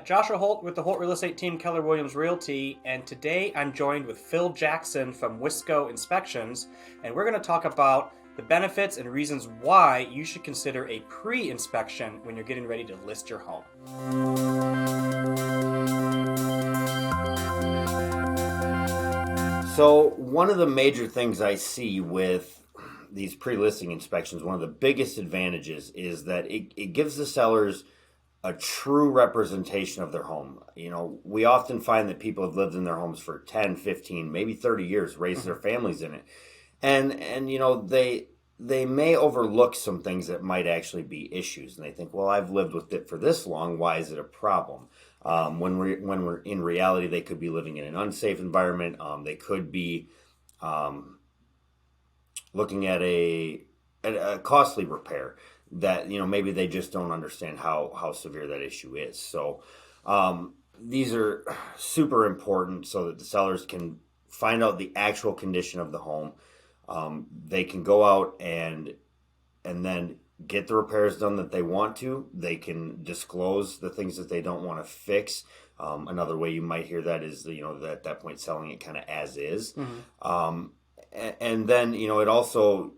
Joshua Holt with the Holt Real Estate Team, Keller Williams Realty, and today I'm joined with Phil Jackson from WISCo Inspections, and we're going to talk about the benefits and reasons why you should consider a pre-inspection when you're getting ready to list your home. So one of the major things I see with these pre-listing inspections, one of the biggest advantages is that it gives the sellers a true representation of their home. You know, we often find that people have lived in their homes for 10, 15, maybe 30 years, raised their families in it. And you know, they may overlook some things that might actually be issues. And they think, well, I've lived with it for this long, why is it a problem? When we're in reality, they could be living in an unsafe environment. They could be looking at a costly repair that, you know, maybe they just don't understand how severe that issue is. So these are super important so that the sellers can find out the actual condition of the home. They can go out and then get the repairs done that they want to. They can disclose the things that they don't want to fix. Another way you might hear that is, you know, at that point selling it kind of as is. And then, you know, it also,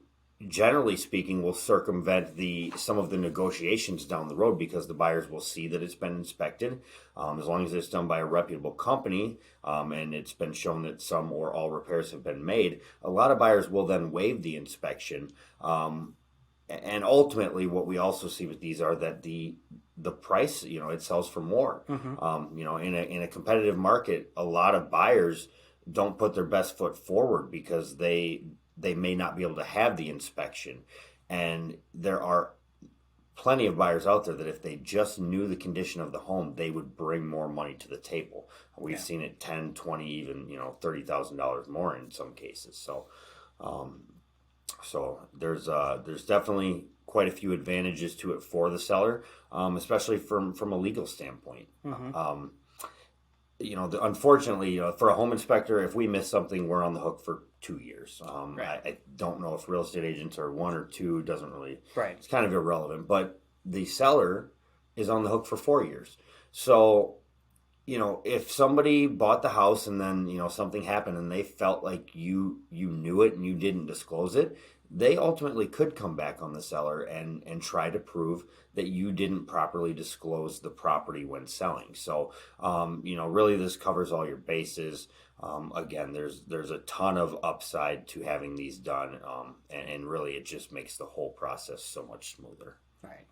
generally speaking, will circumvent some of the negotiations down the road because the buyers will see that it's been inspected. As long as it's done by a reputable company and it's been shown that some or all repairs have been made, a lot of buyers will then waive the inspection. And ultimately, what we also see with these are that the price, you know, it sells for more. You know, in a competitive market, a lot of buyers don't put their best foot forward because they may not be able to have the inspection. And there are plenty of buyers out there that if they just knew the condition of the home, they would bring more money to the table. We've seen it 10, 20, even, you know, $30,000 more in some cases. So there's definitely quite a few advantages to it for the seller, especially from a legal standpoint. You know, unfortunately, for a home inspector, if we miss something, we're on the hook for 2 years. I don't know if real estate agents are 1 or 2, doesn't really, it's kind of irrelevant. But the seller is on the hook for 4 years. So, you know, if somebody bought the house and then, you know, something happened and they felt like you knew it and you didn't disclose it, they ultimately could come back on the seller and try to prove that you didn't properly disclose the property when selling. So, you know, really this covers all your bases. Again, there's a ton of upside to having these done, and really it just makes the whole process so much smoother. Right.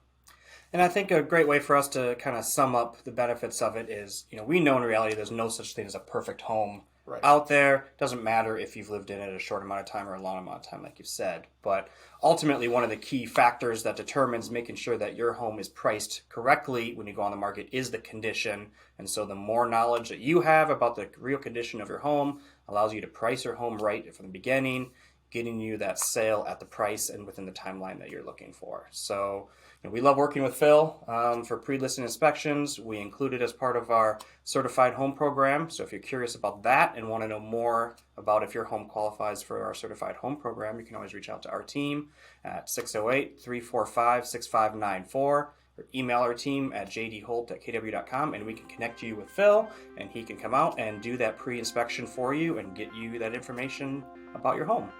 And I think a great way for us to kind of sum up the benefits of it is, you know, we know in reality there's no such thing as a perfect home out there. Doesn't matter if you've lived in it a short amount of time or a long amount of time, like you've said. But ultimately, one of the key factors that determines making sure that your home is priced correctly when you go on the market is the condition. And so the more knowledge that you have about the real condition of your home allows you to price your home right from the beginning, getting you that sale at the price and within the timeline that you're looking for. So, you know, we love working with Phil for pre-listing inspections. We include it as part of our certified home program. So if you're curious about that and want to know more about if your home qualifies for our certified home program, you can always reach out to our team at 608-345-6594 or email our team at jdholt@kw.com, and we can connect you with Phil, and he can come out and do that pre-inspection for you and get you that information about your home.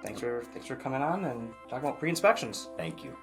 Thanks for coming on and talking about pre-inspections. Thank you.